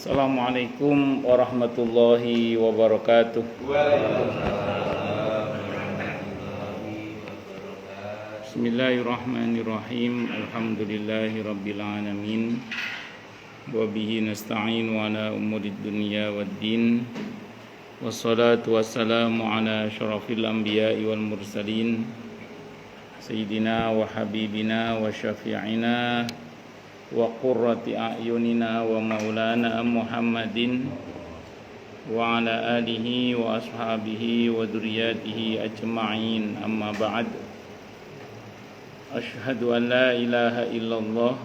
Assalamualaikum warahmatullahi wabarakatuh. Bismillahirrahmanirrahim. Alhamdulillahi rabbil alamin. Wa bihi nasta'inu ala umurid dunya waddin. Wassalatu wassalamu ala asyrafil anbiya'i wal mursalin Sayyidina wa habibina wa syafi'ina wa qurrati a'yunina wa maulana Muhammadin wa ala alihi wa ashabihi wa dzurriyyatihi ajma'in, amma ba'd. Asyhadu an la ilaha illallah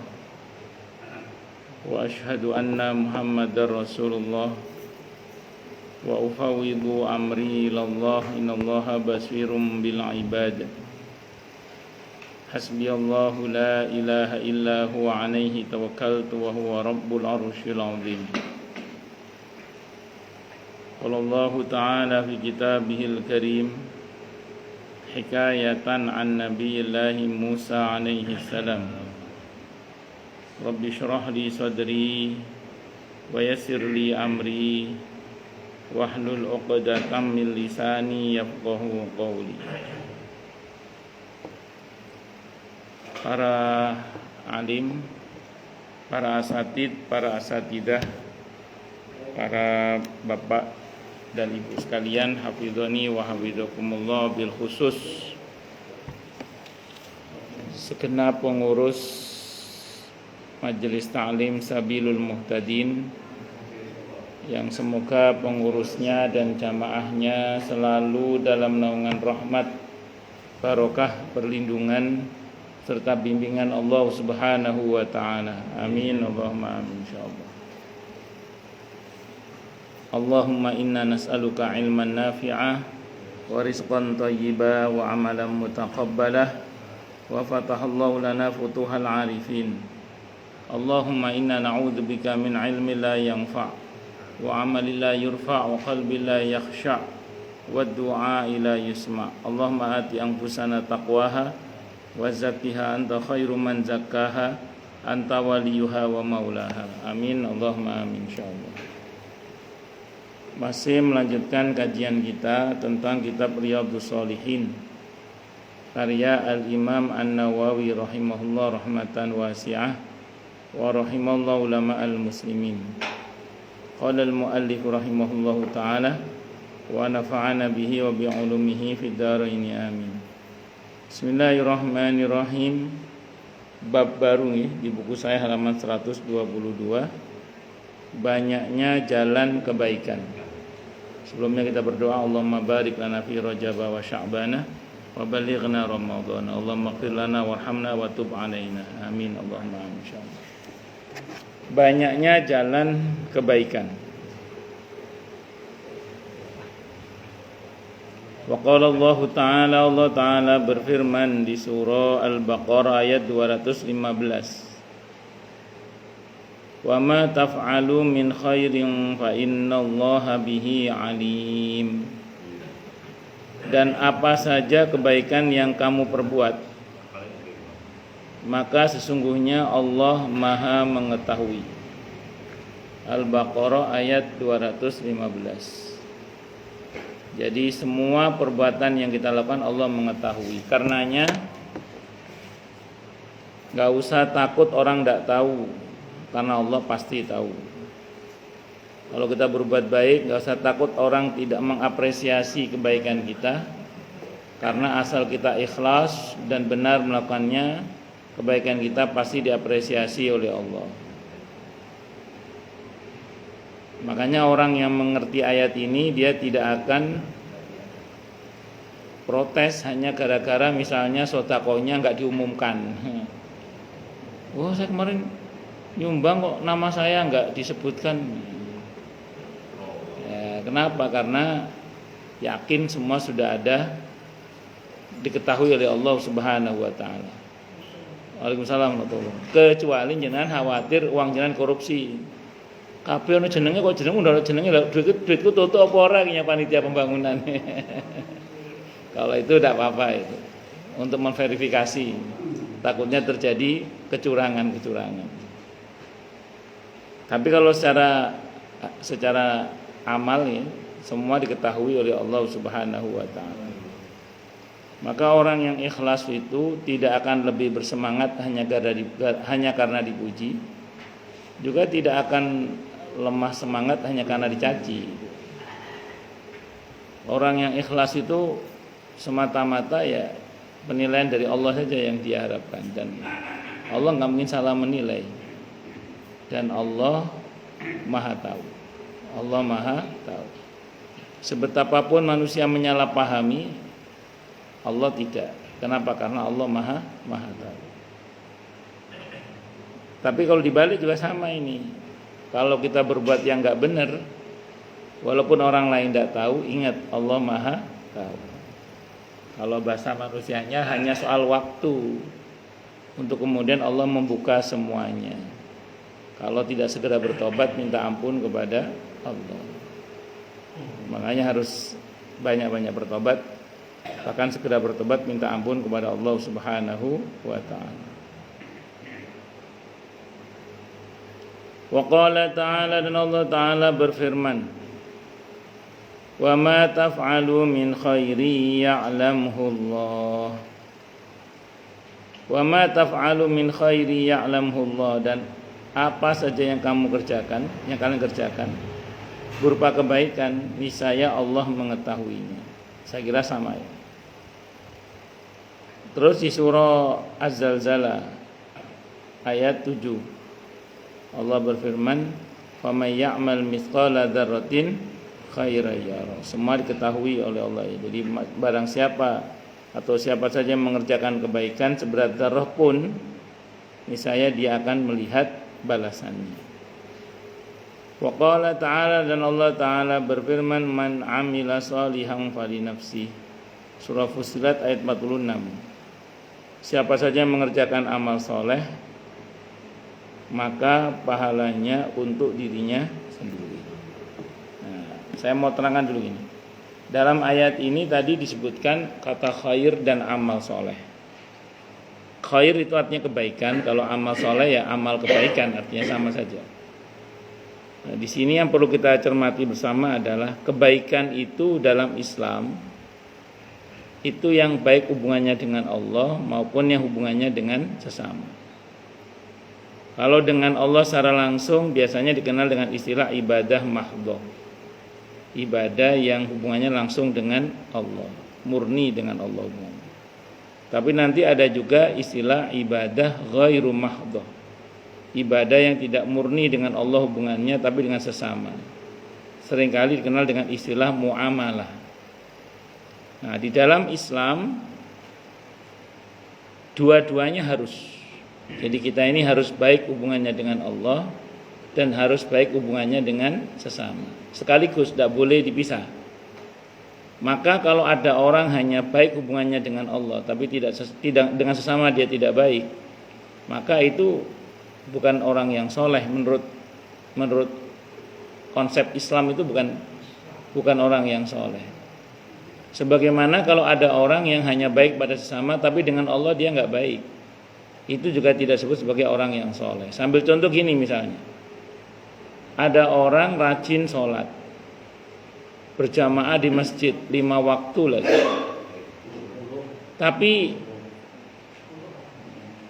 wa asyhadu anna Muhammadar Rasulullah wa ufawwidu amri ilallah, innallaha basirum bil ibad. Hasbiyallahu la ilaha illa huwa alaihi tawakkaltu wa huwa rabbul arsyil azim. Qala Allah ta'ala fi kitabihil karim hikayatan an nabiyillahi Musa alaihi salam. Rabbi shrah li sadri wa yassir li amri wahlul 'uqdatam min lisani yafqahu qawli. Para alim, para asatid, para asatidah, para bapak dan ibu sekalian, hafizani wa hafizakumullah, bil khusus segenap pengurus Majelis Ta'lim Sabilul Muhtadin, yang semoga pengurusnya dan jamaahnya selalu dalam naungan rahmat, barokah, perlindungan serta bimbingan Allah Subhanahu wa ta'ala. Amin, Allahumma amin, insyaallah. Allahumma inna nas'aluka ilman nafi'ah wa rizqan thayyiba wa amalan mutaqabbalah wa fatahallahu lana futuhal arifin. Allahumma inna na'udzubika min ilmin la yanfa' wa amalin la yurfa' wa qalbin la yakhsha' wa du'a la yusma'. Allahumma ati anfusana taqwaha wa zakkiha anta khairu man zakkaha anta waliyuha wa maulaha. Amin, Allahumma amin, insyaallah. Masih melanjutkan kajian kita tentang kitab Riyadhus Shalihin karya Al-Imam An-Nawawi rahimahullah rahmatan wasi'ah wa rahimallahu ulama al-muslimin. Qala al-muallif rahimahullahu ta'ala wa nafa'ana bihi wa bi'ulumihi fid dharain, amin. Bismillahirrahmanirrahim. Bab baru nih di buku saya halaman 122. Banyaknya jalan kebaikan. Sebelumnya kita berdoa, Allahumma barik lana fi Rajab wa Sya'bana wa balighna Ramadan. Allahumma ighfir lana warhamna wa tub alaina. Amin, Allahumma amin, insyaallah. Banyaknya jalan kebaikan. Wa qala Allah Ta'ala berfirman di surah Al-Baqarah ayat 215. Wa ma taf'alu min khairin fa innallaha bihi alim. Dan apa saja kebaikan yang kamu perbuat, maka sesungguhnya Allah Maha mengetahui. Al-Baqarah ayat 215. Jadi semua perbuatan yang kita lakukan Allah mengetahui. Karenanya gak usah takut orang gak tahu, karena Allah pasti tahu. Kalau kita berbuat baik, gak usah takut orang tidak mengapresiasi kebaikan kita, karena asal kita ikhlas dan benar melakukannya, kebaikan kita pasti diapresiasi oleh Allah. Makanya orang yang mengerti ayat ini, dia tidak akan protes hanya gara-gara misalnya sedekahnya enggak diumumkan. Wah, saya kemarin nyumbang kok nama saya enggak disebutkan. Ya, kenapa? Karena yakin semua sudah ada, diketahui oleh Allah Subhanahu wa taala. Waalaikumsalam warahmatullahi wabarakatuh. Kecuali jenengan khawatir uang jenengan korupsi. Kabeh ana jenenge kok jenengmu ndak jenenge lho, duitku tutuk apa ora kaya panitia pembangunan. Kalau itu tidak apa-apa itu. Untuk memverifikasi. Takutnya terjadi kecurangan-kecurangan. Tapi kalau secara secara amal ya, semua diketahui oleh Allah Subhanahu wa taala. Maka orang yang ikhlas itu tidak akan lebih bersemangat hanya karena dipuji, juga tidak akan lemah semangat hanya karena dicaci. Orang yang ikhlas itu semata-mata ya penilaian dari Allah saja yang dia harapkan, dan Allah nggak mungkin salah menilai, dan Allah Maha tahu. Allah Maha tahu. Sebetapapun manusia menyalahpahami, Allah tidak. Kenapa? Karena Allah Maha tahu. Tapi kalau dibalik juga sama ini. Kalau kita berbuat yang nggak benar, walaupun orang lain tidak tahu, ingat Allah Maha tahu. Kalau bahasa manusianya hanya soal waktu untuk kemudian Allah membuka semuanya. Kalau tidak segera bertobat, minta ampun kepada Allah. Makanya harus banyak-banyak bertobat, bahkan segera bertobat minta ampun kepada Allah Subhanahu wa taala. Wa qala ta'ala, dan Allah taala berfirman, wa ma taf'alu min khairi ya'lamhu Allah. Wa ma taf'alu min khairi ya'lamhu Allah, dan apa saja yang kamu kerjakan, yang kalian kerjakan berupa kebaikan, niscaya Allah mengetahuinya. Saya kira sama ya. Terus di surah Az-Zalzalah ayat 7 Allah berfirman, "Faman ya'mal mithqala dzarratin khairan yarah." Semua diketahui oleh Allah. Jadi barang siapa atau siapa saja yang mengerjakan kebaikan seberat zarah pun, niscaya dia akan melihat balasannya. Wa qala ta'ala, dan Allah taala berfirman, "Man 'amila shalihan falinafsi." Surah Fussilat ayat 46. Siapa saja yang mengerjakan amal soleh, maka pahalanya untuk dirinya sendiri. Nah, saya mau terangkan dulu ini. Dalam ayat ini tadi disebutkan kata khair dan amal soleh. Khair itu artinya kebaikan, kalau amal soleh ya amal kebaikan, artinya sama saja. Nah, di sini yang perlu kita cermati bersama adalah kebaikan itu dalam Islam itu yang baik hubungannya dengan Allah maupun yang hubungannya dengan sesama. Kalau dengan Allah secara langsung biasanya dikenal dengan istilah ibadah mahdhah. Ibadah yang hubungannya langsung dengan Allah, murni dengan Allah hubungannya. Tapi nanti ada juga istilah ibadah ghairu mahdhah. Ibadah yang tidak murni dengan Allah hubungannya tapi dengan sesama. Seringkali dikenal dengan istilah muamalah. Nah, di dalam Islam dua-duanya harus. Jadi kita ini harus baik hubungannya dengan Allah dan harus baik hubungannya dengan sesama. Sekaligus tidak boleh dipisah. Maka kalau ada orang hanya baik hubungannya dengan Allah tapi tidak dengan sesama dia tidak baik, maka itu bukan orang yang soleh menurut konsep Islam, itu bukan orang yang soleh. Sebagaimana kalau ada orang yang hanya baik pada sesama tapi dengan Allah dia nggak baik, itu juga tidak disebut sebagai orang yang soleh. Sambil contoh gini misalnya, ada orang rajin sholat berjamaah di masjid 5 waktu lagi, tapi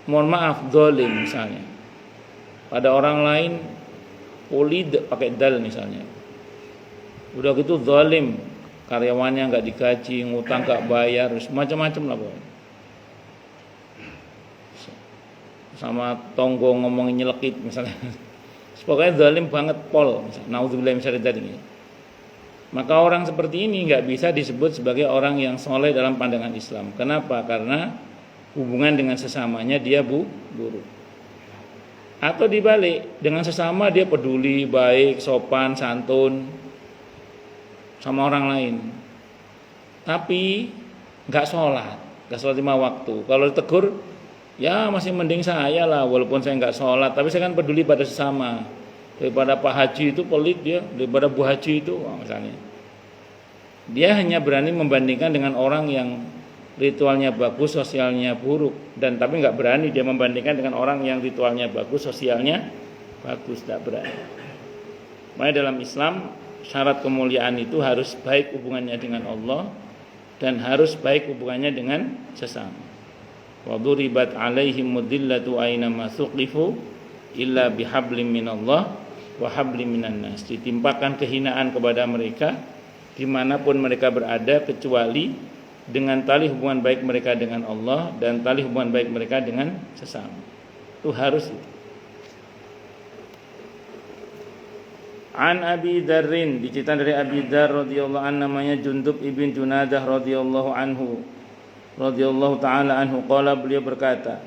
mohon maaf zalim misalnya pada orang lain, polid pakai dal misalnya, udah gitu zalim, karyawannya nggak digaji, ngutang nggak bayar, macam-macam lah pokoknya. Sama tonggo ngomongin nyelekit misalnya. Pokoknya zalim banget pol, naudzubillah misalnya tadi. Maka orang seperti ini nggak bisa disebut sebagai orang yang soleh dalam pandangan Islam. Kenapa? Karena hubungan dengan sesamanya dia buruk. Atau dibalik, dengan sesama dia peduli, baik, sopan, santun sama orang lain, tapi nggak sholat 5 waktu. Kalau ditegur, ya masih mending saya lah, walaupun saya nggak sholat, tapi saya kan peduli pada sesama. Daripada Pak Haji itu pelit dia, daripada Bu Haji itu misalnya. Dia hanya berani membandingkan dengan orang yang ritualnya bagus, sosialnya buruk, dan tapi nggak berani dia membandingkan dengan orang yang ritualnya bagus, sosialnya bagus, tidak berani. Makanya dalam Islam syarat kemuliaan itu harus baik hubungannya dengan Allah dan harus baik hubungannya dengan sesama. Wa duribat alaihim mudillatu aina ma thuqifu illa bihablim minallah wa hablim minan nas. Ditimpakan kehinaan kepada mereka dimanapun mereka berada kecuali dengan tali hubungan baik mereka dengan Allah dan tali hubungan baik mereka dengan sesama. Itu harus itu. An Abi Dzarrin, diceritakan dari Abi Dzar radhiyallahu anhu, namanya Jundub ibn Junadah radhiyallahu anhu, radhiyallahu taala anhu, qala, beliau berkata,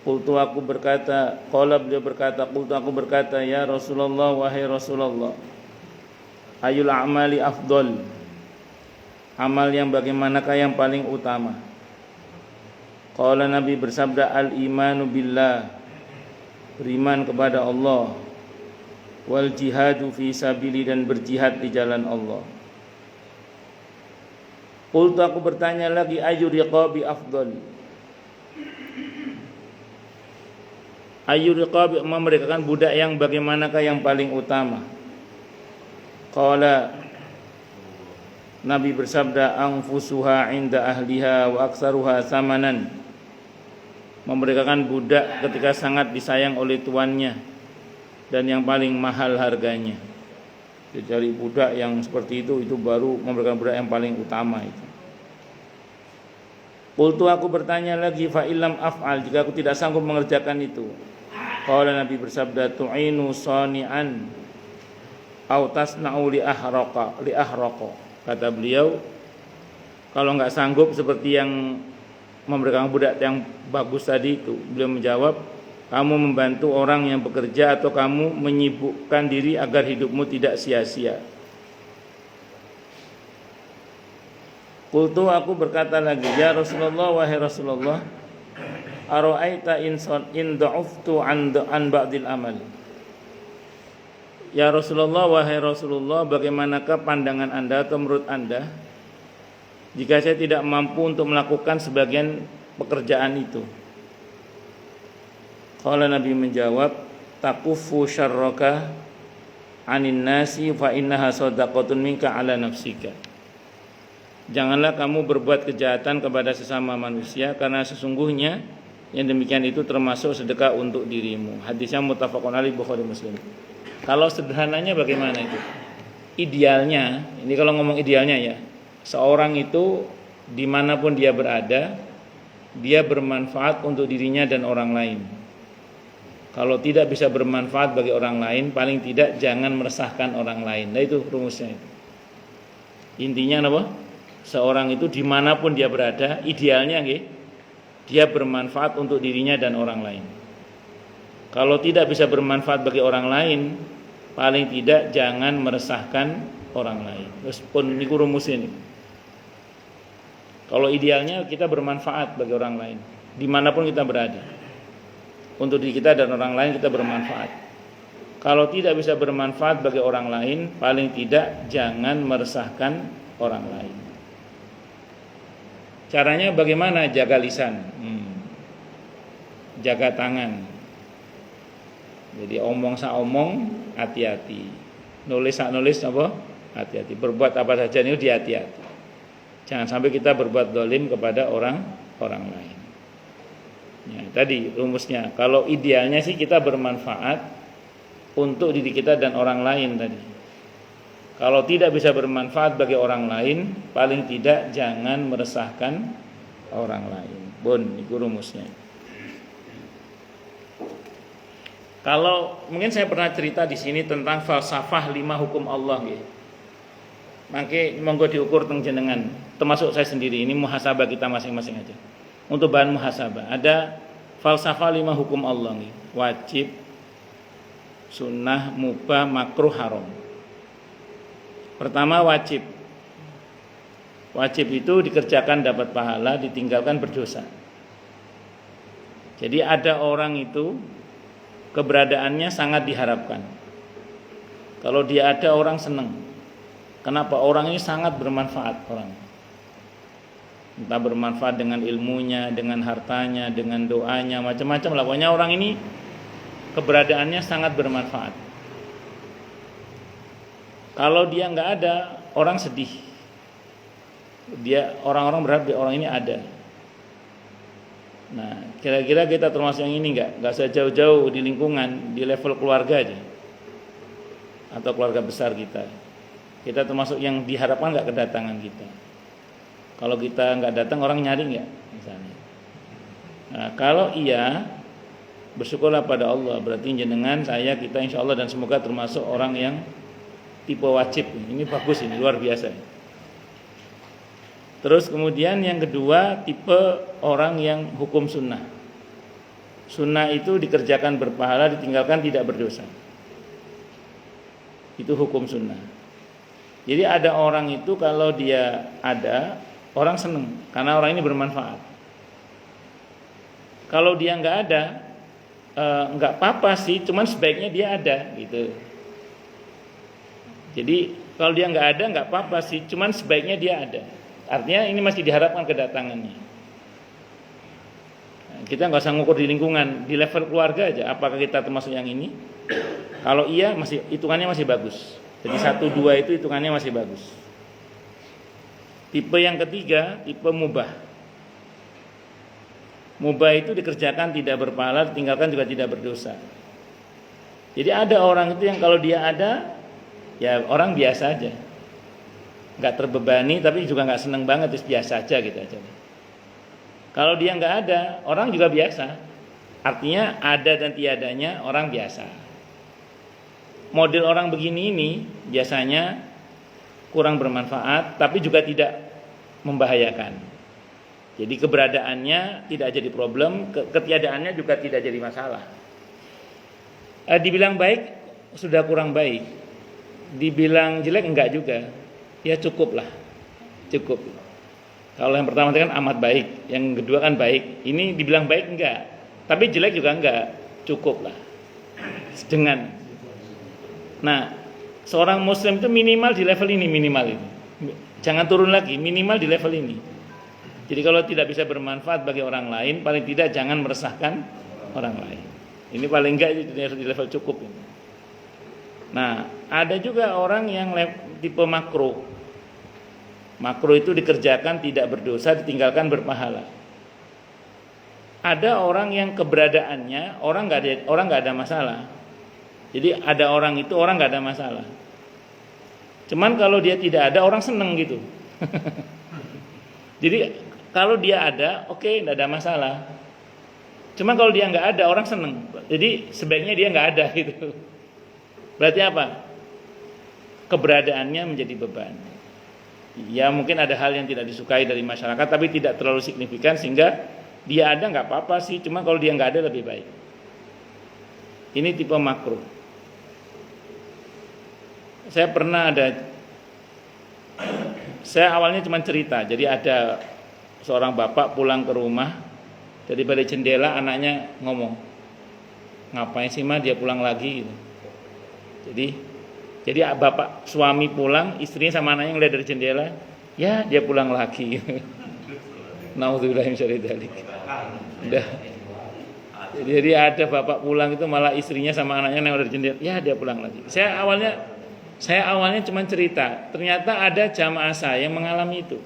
qultu aku berkata, qala beliau berkata, qultu aku berkata, ya Rasulullah, wahai Rasulullah, ayul a'mali afdal, amal yang bagaimanakah yang paling utama? Qala, Nabi bersabda, al imanu billah, beriman kepada Allah, wal jihadu fi sabili, dan berjihad di jalan Allah. Qultu aku bertanya lagi, ayu riqabi afdal, ayu riqabi, memerdekakan budak yang bagaimanakah yang paling utama? Qala, Nabi bersabda, anfusuha inda ahliha wa aksaruha samanan, memerdekakan budak ketika sangat disayang oleh tuannya dan yang paling mahal harganya. Jadi budak yang seperti itu baru memberikan budak yang paling utama itu. Qultu aku bertanya lagi, fa illam af'al, jika aku tidak sanggup mengerjakan itu. Qala, Nabi bersabda, tu'inu sani'an au tasna'u li ahraqa. Kata beliau, kalau enggak sanggup seperti yang memberikan budak yang bagus tadi itu, beliau menjawab, kamu membantu orang yang bekerja atau kamu menyibukkan diri agar hidupmu tidak sia-sia. Qultu aku berkata lagi, ya Rasulullah, wahai Rasulullah, ara'aita in da'uftu an ba'dil amal. Ya Rasulullah, wahai Rasulullah, bagaimanakah pandangan Anda atau menurut Anda jika saya tidak mampu untuk melakukan sebagian pekerjaan itu? Qala, Nabi menjawab, takufu syarraka anin nasi fa innaha shadaqatun minka ala nafsika. Janganlah kamu berbuat kejahatan kepada sesama manusia, karena sesungguhnya yang demikian itu termasuk sedekah untuk dirimu. Hadisnya muttafaqun alaih, Bukhari Muslim. Kalau sederhananya bagaimana itu? Idealnya, ini kalau ngomong idealnya ya, seorang itu dimanapun dia berada, dia bermanfaat untuk dirinya dan orang lain. Kalau tidak bisa bermanfaat bagi orang lain, paling tidak jangan meresahkan orang lain. Nah itu rumusnya itu. Intinya apa? Seorang itu dimanapun dia berada, idealnya dia bermanfaat untuk dirinya dan orang lain. Kalau tidak bisa bermanfaat bagi orang lain, paling tidak jangan meresahkan orang lain. Terus pun ini rumusnya ini. Kalau idealnya kita bermanfaat bagi orang lain, dimanapun kita berada. Untuk diri kita dan orang lain kita bermanfaat. Kalau tidak bisa bermanfaat bagi orang lain, paling tidak jangan meresahkan orang lain. Caranya bagaimana? Jaga lisan, jaga tangan. Jadi omong sa omong, hati-hati. Nulis sak nulis apa? Hati-hati. Berbuat apa saja ini hati-hati. Jangan sampai kita berbuat zalim kepada orang lain. Ya, tadi rumusnya, kalau idealnya sih kita bermanfaat untuk diri kita dan orang lain tadi. Kalau tidak bisa bermanfaat bagi orang lain, paling tidak jangan meresahkan orang lain. Bon, itu rumusnya. Kalau mungkin saya pernah cerita di sini tentang falsafah 5 hukum Allah nggih. Mangke monggo diukur teng jenengan, termasuk saya sendiri. Ini muhasabah kita masing-masing aja. Untuk bahan muhasabah ada falsafah 5 hukum Allah nih. Wajib, sunnah, mubah, makruh, haram. Pertama wajib. Wajib itu dikerjakan dapat pahala, ditinggalkan berdosa. Jadi ada orang itu keberadaannya sangat diharapkan. Kalau dia ada orang senang. Kenapa? Orang ini sangat bermanfaat orang. Entah bermanfaat dengan ilmunya, dengan hartanya, dengan doanya, macam-macam lah. Pokoknya orang ini keberadaannya sangat bermanfaat. Kalau dia nggak ada, orang sedih. Orang-orang berharap orang ini ada. Nah, kira-kira kita termasuk yang ini nggak? Nggak usah jauh-jauh di lingkungan, di level keluarga aja, atau keluarga besar kita. Kita termasuk yang diharapkan nggak kedatangan kita. Kalau kita nggak datang, orang nyari nggak, misalnya. Nah, kalau iya, bersyukurlah pada Allah. Berarti jenengan, saya, kita insya Allah dan semoga termasuk orang yang tipe wajib. Ini bagus, ini luar biasa. Terus kemudian yang kedua, tipe orang yang hukum sunnah. Sunnah itu dikerjakan berpahala, ditinggalkan tidak berdosa. Itu hukum sunnah. Jadi ada orang itu kalau dia ada, orang seneng karena orang ini bermanfaat. Kalau dia nggak ada, nggak apa-apa sih, cuman sebaiknya dia ada gitu. Jadi kalau dia nggak ada, nggak apa-apa sih, cuman sebaiknya dia ada. Artinya ini masih diharapkan kedatangannya. Kita nggak usah ngukur di lingkungan, di level keluarga aja. Apakah kita termasuk yang ini? Kalau iya, masih hitungannya masih bagus. Jadi 1, 2 itu hitungannya masih bagus. Tipe yang ketiga, tipe mubah. Mubah itu dikerjakan tidak berpahala, ditinggalkan juga tidak berdosa. Jadi ada orang itu yang kalau dia ada, ya orang biasa aja, nggak terbebani, tapi juga nggak seneng banget, terus biasa aja gitu aja. Kalau dia nggak ada, orang juga biasa. Artinya ada dan tiadanya orang biasa. Model orang begini ini biasanya kurang bermanfaat, tapi juga tidak membahayakan. Jadi keberadaannya tidak jadi problem, ketiadaannya juga tidak jadi masalah. Dibilang baik sudah kurang baik, dibilang jelek enggak juga, ya cukup lah, cukup. Kalau yang pertama kan amat baik, yang kedua kan baik. Ini dibilang baik enggak, tapi jelek juga enggak, cukup lah. Dengan nah, seorang muslim itu minimal di level ini, minimal ini. Jangan turun lagi, minimal di level ini. Jadi kalau tidak bisa bermanfaat bagi orang lain, paling tidak jangan meresahkan orang lain. Ini paling enggak di level cukup ini. Nah, ada juga orang yang tipe makro. Makro itu dikerjakan tidak berdosa, ditinggalkan berpahala. Ada orang yang keberadaannya orang nggak ada masalah. Jadi ada orang itu orang nggak ada masalah. Cuman kalau dia tidak ada, orang seneng gitu. Jadi kalau dia ada, oke, nggak ada masalah. Cuman kalau dia nggak ada, orang seneng. Jadi sebaiknya dia nggak ada gitu. Berarti apa? Keberadaannya menjadi beban. Ya mungkin ada hal yang tidak disukai dari masyarakat, tapi tidak terlalu signifikan sehingga dia ada nggak apa-apa sih. Cuma kalau dia nggak ada lebih baik. Ini tipe makro. Saya awalnya cuma cerita. Jadi ada seorang bapak pulang ke rumah, dari balik jendela anaknya ngomong, ngapain sih mah dia pulang lagi gitu. Jadi bapak suami pulang, istrinya sama anaknya ngeliat dari jendela, ya dia pulang lagi. Naudzubillah min syarri dzalik. Jadi ada bapak pulang itu malah istrinya sama anaknya ngeliat dari jendela, ya dia pulang lagi. Saya awalnya cuma cerita, ternyata ada jamaah saya yang mengalami itu.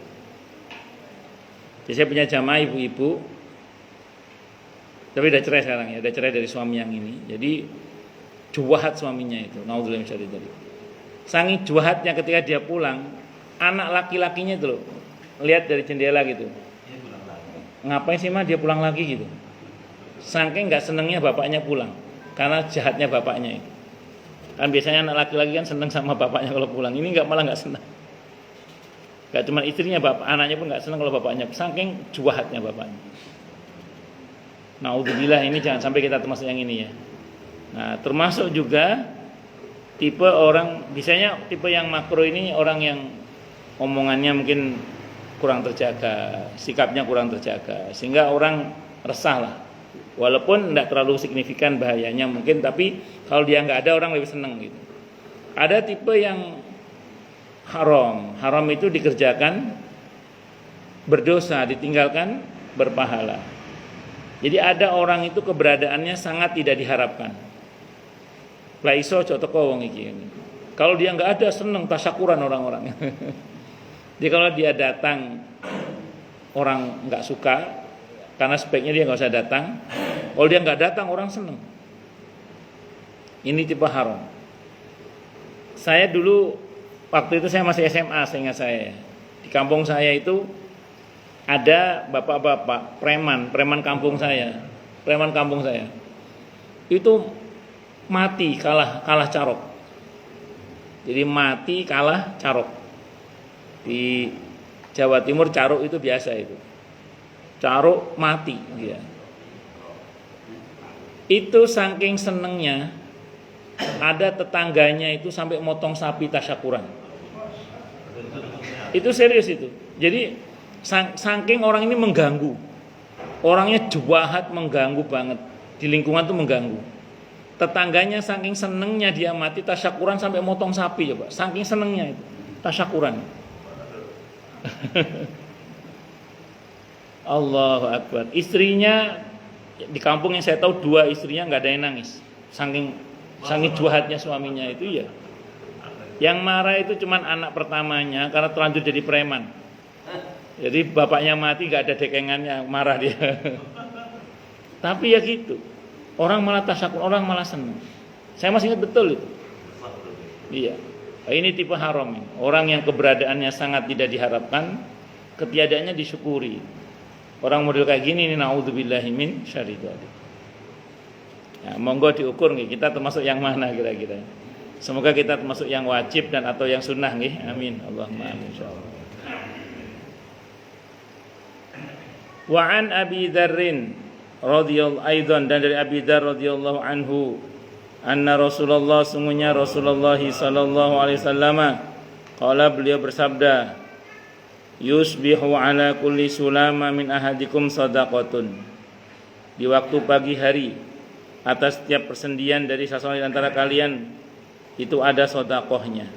Jadi saya punya jamaah ibu-ibu, tapi udah cerai sekarang ya, udah cerai dari suami yang ini. Jadi juwahat suaminya itu, naudzubillah min syarri dzalik. Saking juwahatnya ketika dia pulang, anak laki-lakinya itu loh, lihat dari jendela gitu. Ngapain sih mah dia pulang lagi gitu. Saking nggak senengnya bapaknya pulang, karena jahatnya bapaknya itu. Kan biasanya anak laki-laki kan seneng sama bapaknya kalau pulang. Ini malah nggak senang. Gak cuma istrinya, anaknya pun nggak senang kalau bapaknya. Saking juwahatnya bapaknya. Naudzubillah, ini jangan sampai kita termasuk yang ini ya. Nah, termasuk juga tipe orang, biasanya tipe yang makro ini orang yang omongannya mungkin kurang terjaga, sikapnya kurang terjaga, sehingga orang resah lah. Walaupun tidak terlalu signifikan bahayanya mungkin, tapi kalau dia nggak ada orang lebih senang gitu. Ada tipe yang haram itu dikerjakan berdosa, ditinggalkan berpahala. Jadi ada orang itu keberadaannya sangat tidak diharapkan. Lah iso cocok wong iki. Kalau dia nggak ada seneng tasyakuran orang-orang. Jadi kalau dia datang orang nggak suka karena sebaiknya dia nggak usah datang. Kalau dia nggak datang orang seneng. Ini tipe haram. Saya dulu waktu itu saya masih SMA, seingat saya. Di kampung saya itu ada bapak-bapak preman kampung saya. Preman kampung saya. Itu mati kalah carok. Jadi mati kalah carok. Di Jawa Timur carok itu biasa itu. Carok mati dia. Itu saking senengnya ada tetangganya itu sampai motong sapi tasyakuran. Itu serius itu. Jadi saking orang ini mengganggu. Orangnya jahat, mengganggu banget. Di lingkungan tuh mengganggu. Tetangganya saking senengnya dia mati tasyakuran sampai motong sapi coba. Saking senengnya itu tasyakuran. Allahu Akbar. Istrinya di kampung yang saya tahu 2 istrinya nggak ada yang nangis. Saking jahatnya suaminya itu ya. Yang marah itu cuman anak pertamanya karena terlanjur jadi preman. Jadi bapaknya mati nggak ada dekengannya, marah dia. Tapi ya gitu. Orang malah tasyakur, orang malah senang. Saya masih ingat betul itu. Iya. Ini tipe haram ini. Orang yang keberadaannya sangat tidak diharapkan, ketiadaannya disyukuri. Orang model kayak gini ini naudzubillahi min syarri dzalik. Ya, monggo diukur nih, kita termasuk yang mana kira-kira. Semoga kita termasuk yang wajib dan atau yang sunnah nih. Amin. Allahumma amin insyaallah. Wa an Abi Dzarrin radhiyallahu aidan, dan dari Abi Dzar radhiyallahu anhu, anna Rasulullah, sungguhnya Rasulullah sallallahu alaihi wasallam qala, beliau bersabda, yusbihu ala kulli sulama min ahadikum shadaqatun. Di waktu pagi hari atas setiap persendian dari salah seorang antara kalian itu ada sedekahnya.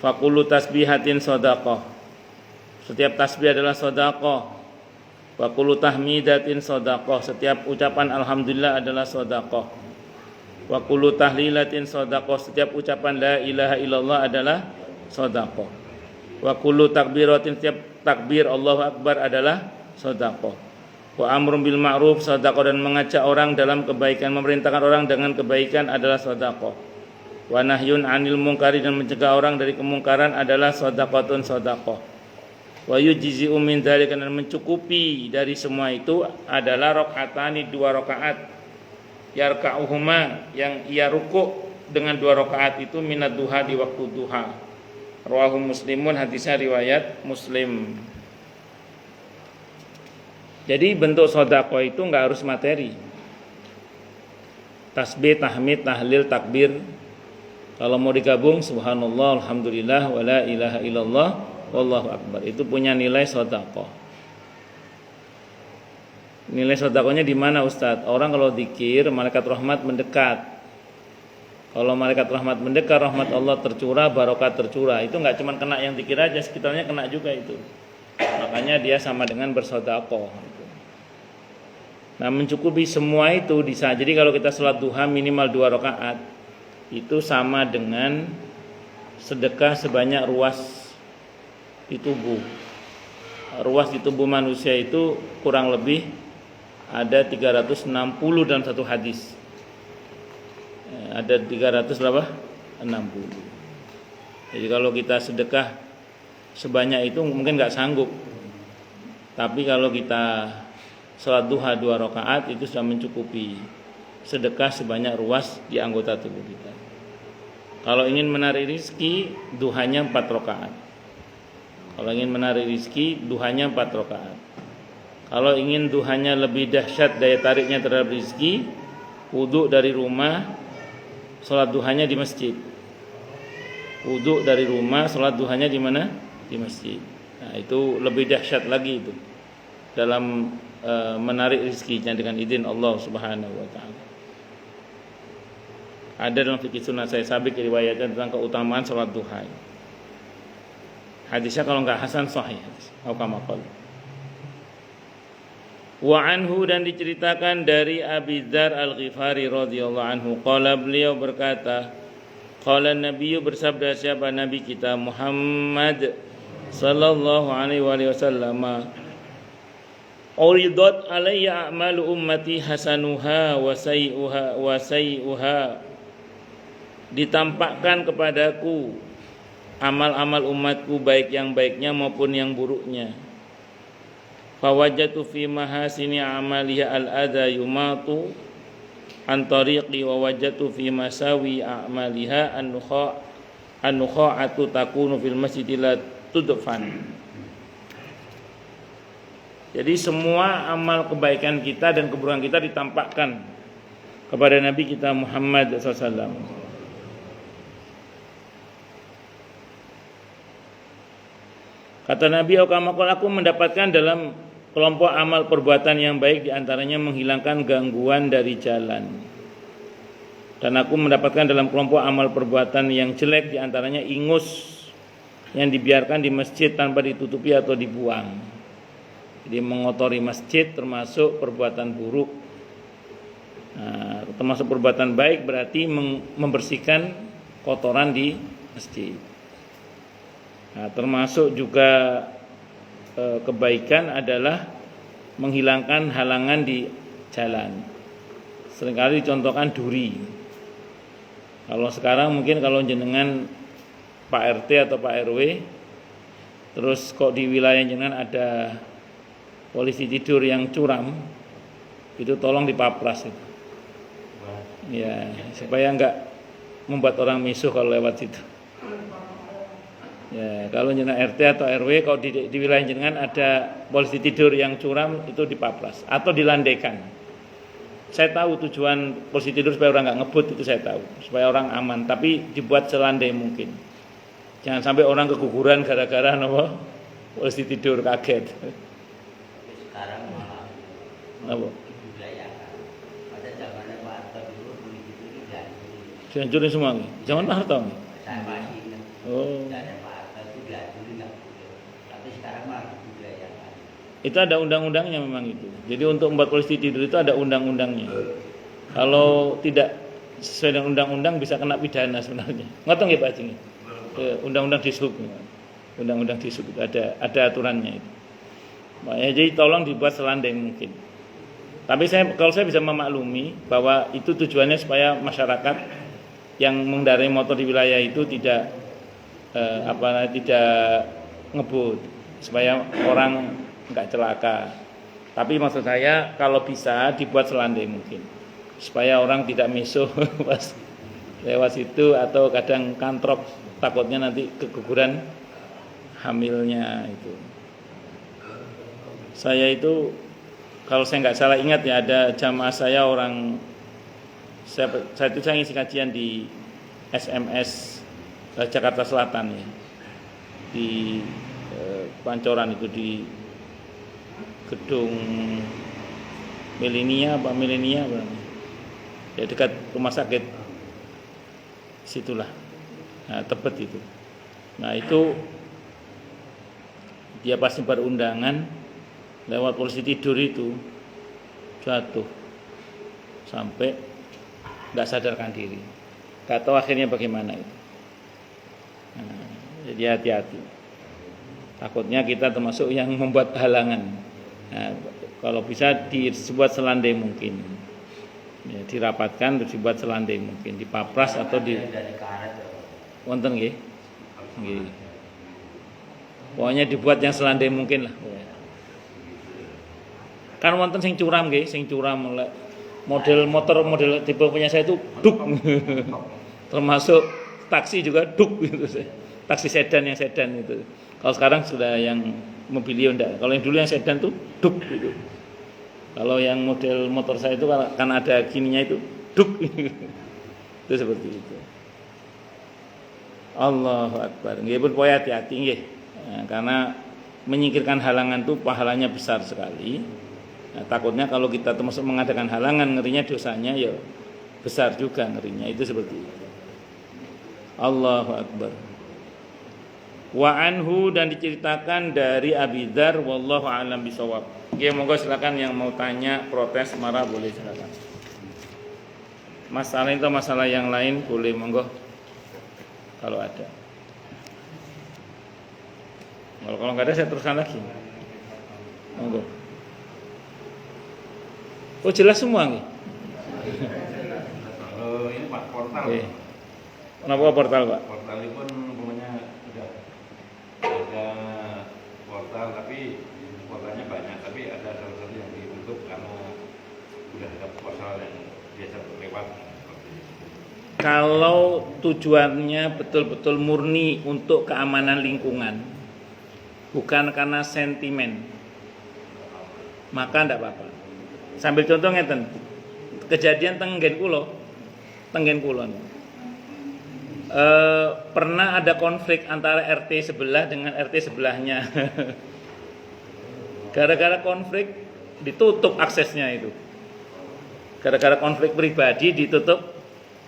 Faqulu tasbihatin sedekah. Setiap tasbih adalah sedekah. Wa kullu tahmidatin shadaqah, setiap ucapan alhamdulillah adalah shadaqah. Wa kullu tahlilatin shadaqah, setiap ucapan la ilaha illallah adalah shadaqah. Wa kullu takbiratin, setiap takbir Allahu akbar adalah shadaqah. Wa amrun bil ma'ruf shadaqah, dan mengajak orang dalam kebaikan, memerintahkan orang dengan kebaikan adalah shadaqah. Wa nahyun 'anil munkari, dan mencegah orang dari kemungkaran adalah shadaqatun shadaqah. Wa yujzi'u min dzalika, dan mencukupi dari semua itu adalah rakaatani, 2 rakaat, yarka'uhuma, yang ia rukuk dengan 2 rakaat itu, minad duha, di waktu duha. Rawahu Muslimun, hadisnya riwayat Muslim. Jadi bentuk sedekah itu enggak harus materi. Tasbih, tahmid, tahlil, takbir. Kalau mau digabung subhanallah, alhamdulillah, wala ilaha illallah, wallahu akbar, itu punya nilai sedekah. Nilai sedekahnya di mana Ustaz? Orang kalau zikir malaikat rahmat mendekat. Kalau malaikat rahmat mendekat, rahmat Allah tercurah, barokah tercurah. Itu enggak cuma kena yang zikir aja, sekitarnya kena juga itu. Makanya dia sama dengan bersedekah. Nah, mencukupi semua itu bisa. Jadi kalau kita sholat duha minimal 2 rakaat, itu sama dengan sedekah sebanyak ruas di tubuh. Ruas di tubuh manusia itu kurang lebih ada 360 dalam satu hadis. Ada 300 berapa? 60. Jadi kalau kita sedekah sebanyak itu mungkin enggak sanggup. Tapi kalau kita sholat duha 2 rakaat itu sudah mencukupi sedekah sebanyak ruas di anggota tubuh kita. Kalau ingin menarik rezeki, duhanya 4 rakaat. Kalau ingin menarik rezeki, duhanya 4 rakaat. Kalau ingin duhanya lebih dahsyat daya tariknya terhadap rezeki, wudu dari rumah, sholat duhanya di masjid. Wudu dari rumah, sholat duhanya di mana? Di masjid. Nah, itu lebih dahsyat lagi itu dalam menarik rezekinya dengan izin Allah Subhanahu wa taala. Ada dalam fikih sunnah saya sabik riwayatnya tentang keutamaan sholat duha. Hadisnya kalau enggak hasan sahih. Wa anhu, dan diceritakan dari Abi Dzar Al-Ghifari radhiyallahu anhu, qala, beliau berkata, Qala Nabiyyu, bersabda siapa Nabi kita Muhammad sallallahu alaihi wasallam, uridat alayya a'malu ummati hasanuha wa sayyi'uha, ditampakkan kepadaku amal-amal umatku, baik yang baiknya maupun yang buruknya. Fawajatu fi mahasini amaliha al-adha yumatu an tariqi, wa wajatu fi masawi a'maliha an-nukha'atu takunu fil masjidi la tudfan. Jadi semua amal kebaikan kita dan keburukan kita ditampakkan kepada Nabi kita Muhammad SAW. Kata Nabi, aku mendapatkan dalam kelompok amal perbuatan yang baik, diantaranya menghilangkan gangguan dari jalan. Dan aku mendapatkan dalam kelompok amal perbuatan yang jelek, diantaranya ingus yang dibiarkan di masjid tanpa ditutupi atau dibuang. Jadi mengotori masjid termasuk perbuatan buruk. Nah, termasuk perbuatan baik berarti membersihkan kotoran di masjid. Nah, termasuk juga kebaikan adalah menghilangkan halangan di jalan. Seringkali dicontohkan duri. Kalau sekarang mungkin kalau jenengan Pak RT atau Pak RW, terus kok di wilayah jenengan ada polisi tidur yang curam, itu tolong dipapras itu. Ya, supaya enggak membuat orang misuh kalau lewat situ. Ya, kalau jenengan RT atau RW, kalau di wilayah jenengan ada polisi tidur yang curam, itu dipapras atau dilandaikan. Saya tahu tujuan polisi tidur supaya orang nggak ngebut, itu saya tahu, supaya orang aman. Tapi dibuat selandai mungkin. Jangan sampai orang keguguran gara-gara apa? Polisi tidur kaget. Sekarang malah apa? Pada zamannya Pak Harto dulu polisi itu dihancurin. Dihancurin semua nih. Zaman Pak Harto nih. Saya masih ingat. Oh. Tapi sekarang malah dibudayakan. Itu ada undang-undangnya memang itu. Jadi untuk membuat polisi tidur itu ada undang-undangnya. Kalau tidak sesuai dengan undang-undang bisa kena pidana sebenarnya. Ngotong ya Pak Haji? Undang-undang Dishub. Undang-undang Dishub itu ada aturannya itu. Makanya jadi tolong dibuat selandai mungkin. Tapi kalau saya bisa memaklumi bahwa itu tujuannya supaya masyarakat yang mengendarai motor di wilayah itu tidak ngebut, supaya orang enggak celaka. Tapi maksud saya kalau bisa dibuat selandai mungkin, supaya orang tidak misuh pas lewat situ, atau kadang kantrok takutnya nanti keguguran hamilnya itu. Saya itu kalau saya nggak salah ingat ya, ada jamaah saya saya ngisi kajian di SMS Jakarta Selatan ya, di Pancoran itu, di gedung Milenia ya, dekat rumah sakit situlah. Nah, Tebet itu. Nah, itu dia pasti berundangan lewat polisi tidur itu jatuh sampai nggak sadarkan diri. Nggak tahu akhirnya bagaimana itu. Nah, jadi hati-hati. Takutnya kita termasuk yang membuat halangan. Nah, kalau bisa dibuat selandai mungkin. Ya, dirapatkan terus dibuat selandai mungkin, dipapras atau di wonten nggih. Nggih. Pokoknya dibuat yang selandai mungkin lah. Kan wonten sing curam nggih, sing curam model motor model tipe punya saya itu duk. Termasuk taksi juga duk gitu. Taksi sedan yang sedan itu. Kalau sekarang sudah yang mobilio enggak. Kalau yang dulu yang sedan tuh duk gitu. Kalau yang model motor saya itu kan ada gininya itu duk. Itu seperti itu. Allahu Akbar. Nggih pun pokoke hati-hati nggih. Nah, karena menyingkirkan halangan itu pahalanya besar sekali. Nah, takutnya kalau kita termasuk mengadakan halangan, ngerinya dosanya ya besar juga ngerinya. Itu seperti itu. Allahu Akbar. Wa anhu, dan diceritakan dari Abi Dzar, wallahu a'lam bishawab. Oke, monggo silakan yang mau tanya, protes, marah boleh silakan. Masalah itu masalah yang lain boleh monggo. kalau ada. Kalau nggak ada saya teruskan lagi. Monggo. Oh jelas semua nih. Ini Pak portal. Oke. Kenapa portal Pak? Portal itu pun umpamanya sudah ada portal, tapi portalnya banyak, tapi ada salah satu yang ditutup karena sudah ada portal yang biasa lewat. Kalau tujuannya betul-betul murni untuk keamanan lingkungan, bukan karena sentimen, maka tidak apa-apa. Sambil contoh ngeten, kejadian Tenggen Kulo, pernah ada konflik antara RT sebelah dengan RT sebelahnya. Gara-gara konflik ditutup aksesnya itu. Gara-gara konflik pribadi ditutup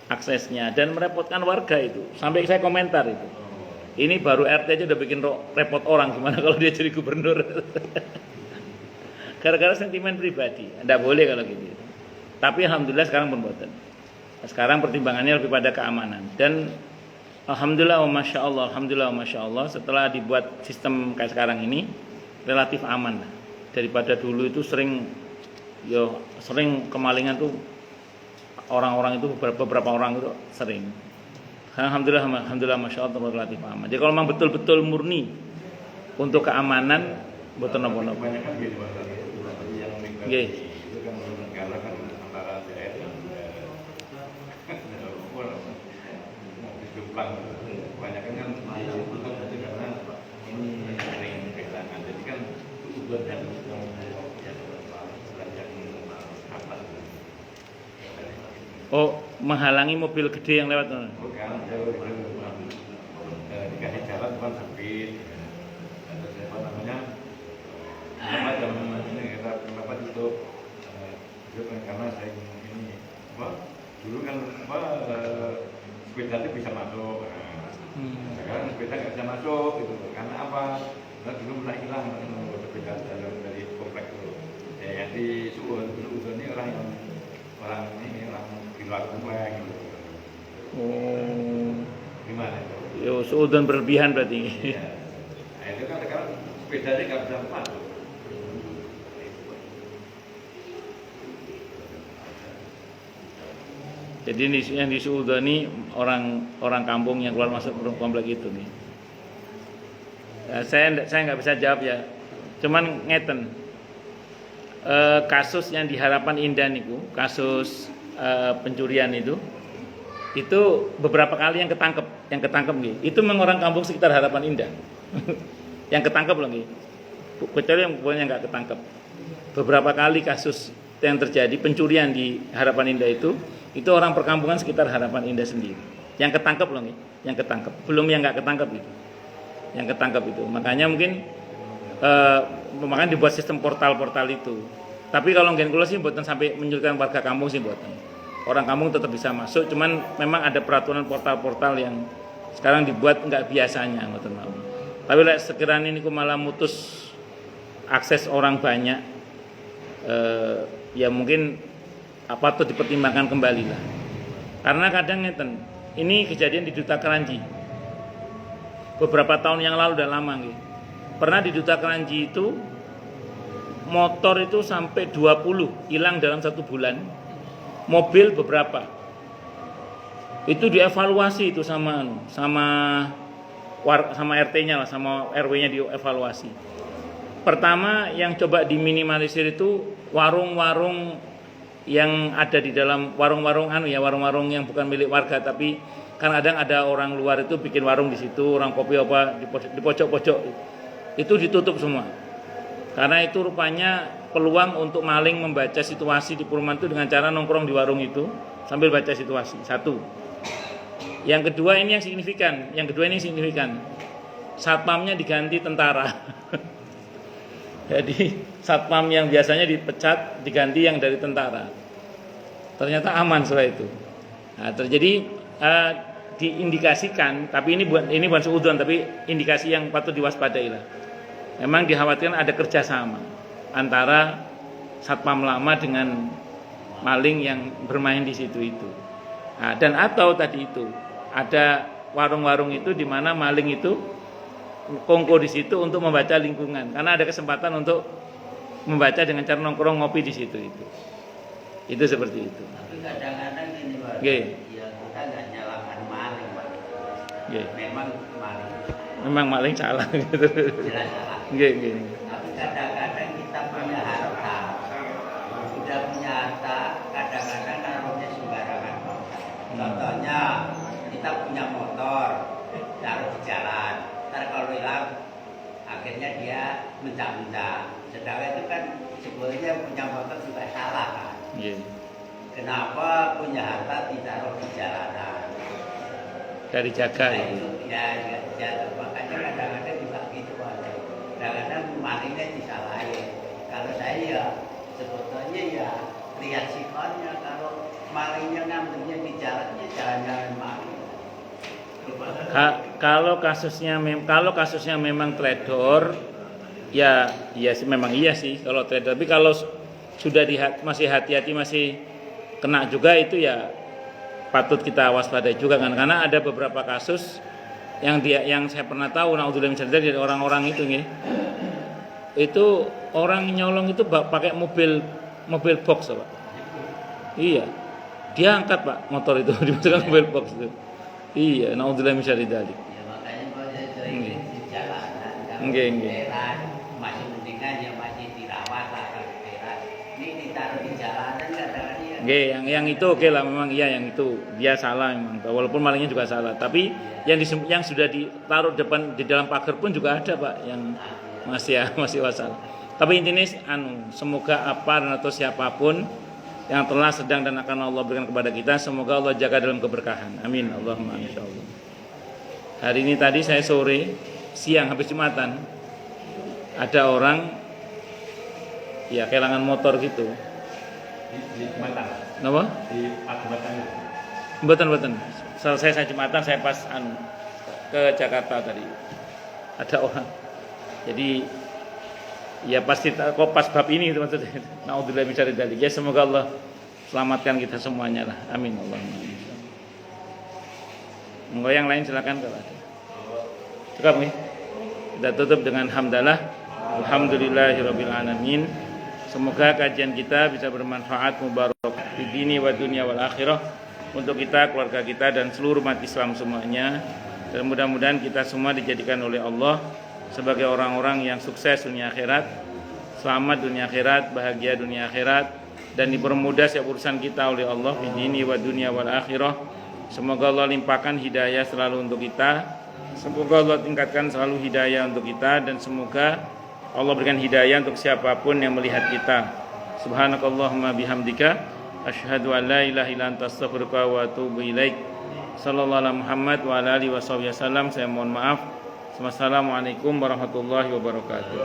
aksesnya dan merepotkan warga itu. Sampai saya komentar itu. Ini baru RT aja udah bikin repot orang, gimana kalau dia jadi gubernur. Gara-gara sentimen pribadi. Tidak boleh kalau gitu. Tapi alhamdulillah sekarang pembuatan. Sekarang pertimbangannya lebih pada keamanan. Dan alhamdulillah wa masya Allah setelah dibuat sistem kayak sekarang ini relatif aman. Daripada dulu itu sering kemalingan tuh, orang-orang itu beberapa orang itu sering. Alhamdulillah masya Allah relatif aman. Jadi kalau memang betul-betul murni untuk keamanan, betul nopo-nopo. Kebanyakan gitu Pak, yang Nggih. itu kan negara kan antara daerah dan Jepang. Kebanyakan kan ditutup itu karena ini sering kehilangan. Jadi kan tujuan yang apa? Oh, menghalangi mobil gede yang lewat. Bukan, dikasih jalan cuma sempit. Terus apa namanya? Kenapa jam ini kenapa tutup? Itu kan karena saya ini dulu kan sepeda itu bisa masuk. Sekarang sepeda nggak bisa masuk gitu. Karena apa? Nah, dulu pernah hilang sepeda jalan dari komplek itu. Ya, yang di Suun ini orang di luar komplek gitu. Oh, Gimana itu? yo suudzon berlebihan berarti. Ya. Nah, itu kan sekarang sepedanya nggak bisa masuk. Jadi yang di suudzoni orang kampung yang keluar masuk komplek itu nih. Ya, saya nggak bisa jawab ya. Cuman ngeten. Kasus yang di Harapan Indah niku, kasus pencurian itu beberapa kali yang ketangkep nggih. Itu memang orang kampung sekitar Harapan Indah. Yang ketangkep loh nggih. Kecuali yang pokoknya nggak ketangkep. Beberapa kali kasus yang terjadi pencurian di Harapan Indah itu orang perkampungan sekitar Harapan Indah sendiri. Yang ketangkep loh nih, yang ketangkep. Belum yang nggak ketangkep itu. Yang ketangkep itu. Makanya mungkin makanya dibuat sistem portal-portal itu. Tapi kalau ngen kula sih mboten sampai menyulitkan warga kampung sih mboten. Orang kampung tetap bisa masuk, cuman memang ada peraturan portal-portal yang sekarang dibuat nggak biasanya ngoten mawon. Tapi lek sekiranya niku malah mutus akses orang banyak, ya mungkin apa tuh dipertimbangkan kembali lah. Karena kadang ngeten, ini kejadian di Duta Keranji. Beberapa tahun yang lalu udah lama gitu. Pernah di Duta Keranji itu motor itu sampai 20 hilang dalam 1 bulan. Mobil beberapa. Itu dievaluasi itu sama RT-nya lah, sama RW-nya dievaluasi. Pertama yang coba diminimalisir itu warung-warung yang ada di dalam warung-warung yang bukan milik warga, tapi kan kadang ada orang luar itu bikin warung di situ, orang kopi apa di pojok-pojok. Itu ditutup semua. Karena itu rupanya peluang untuk maling membaca situasi di perumahan itu dengan cara nongkrong di warung itu sambil baca situasi. Satu. Yang kedua ini signifikan. Satpamnya diganti tentara. Jadi satpam yang biasanya dipecat diganti yang dari tentara. Ternyata aman setelah itu. Nah, terjadi diindikasikan, tapi ini bukan suudzon, tapi indikasi yang patut diwaspadai lah. Memang dikhawatirkan ada kerjasama antara satpam lama dengan maling yang bermain di situ itu. Nah, dan atau tadi itu ada warung-warung itu di mana maling itu kongko di situ untuk membaca lingkungan, karena ada kesempatan untuk membaca dengan cara nongkrong ngopi di situ itu seperti itu. Tapi kadang-kadang gini Pak, Nggih. ya kita nggak nyalakan maling Pak. Nggih. Memang maling Salah gitu. jelas salah. Nggih. Tapi kadang-kadang kita punya harta, sudah punya harta, kadang-kadang naruhnya sembarangan. Contohnya kita punya motor, taruh di jalan, ntar kalau hilang, akhirnya dia mencak-mencak. Sedangkan itu kan sebenarnya punya motor juga salah kan. Nggih. Kenapa punya harta ditaruh di jalanan? Dari jaga Nah, ya. itu ya, makanya kadang-kadang juga gitu Pak. Kadang-kadang malingnya disalahin. Kalau saya ya sebetulnya ya lihat sikonnya, kalau malingnya ngambilnya di jalannya jalan-jalan maling. Kalau kasusnya memang trader, ya sih memang iya sih kalau trader. Tapi kalau sudah masih hati-hati, masih kena juga, itu ya patut kita waspadai juga kan, karena ada beberapa kasus yang saya pernah tahu, naudzubillah min dzalik, dari orang-orang itu nih. Itu orang nyolong itu pakai mobil box Pak. Iya. Dia angkat Pak motor itu dimasukkan mobil box itu. Iya, naudzubillah min dzalik. Ya makanya kalau saya sering di jalanan, kalau Nggih. teras, masih mendingan ya masih dirawat lah kalau teras. Ini ditaruh di jalanan kadang-kadang ya. Oke, yang itu oke lah, memang iya, yang itu dia salah memang, walaupun malingnya juga salah. Tapi yang sudah ditaruh di dalam pagar pun juga ada Pak, yang masih wasal. Tapi intinya semoga apa dan atau siapapun yang telah, sedang dan akan Allah berikan kepada kita, semoga Allah jaga dalam keberkahan. Amin. Allahumma amin. Insyaallah. Hari ini tadi saya siang habis Jumatan, ada orang ya kehilangan motor gitu. Di Jumatan. Kenapa? Di Jumatan. Mboten. Selesai saya Jumatan, saya pas ke Jakarta tadi. Ada orang. Jadi ya pasti kok pas bab ini itu maksudnya. Naudzubillah min dzalik. Ya semoga Allah selamatkan kita semuanya lah. Amin Allahumma amin. Monggo yang lain silakan kalau ada. Cukup nih. Kita tutup dengan hamdalah. Alhamdulillahirabbil alamin. Semoga kajian kita bisa bermanfaat, mubarak di dini wa dunya wal akhirah, untuk kita, keluarga kita, dan seluruh umat Islam semuanya. Dan mudah-mudahan kita semua dijadikan oleh Allah sebagai orang-orang yang sukses dunia akhirat, selamat dunia akhirat, bahagia dunia akhirat, dan dipermudah setiap urusan kita oleh Allah di dini wa dunya wal akhirah. Semoga Allah limpahkan hidayah selalu untuk kita. Semoga Allah tingkatkan selalu hidayah untuk kita, dan semoga Allah berikan hidayah untuk siapapun yang melihat kita. Subhanakallahumma bihamdika asyhadu an la ilaha illa anta astaghfiruka wa atubu ilaik. Sallallahu alaihi Muhammad wa ala alihi wasallam. Saya mohon maaf. Wassalamualaikum warahmatullahi wabarakatuh.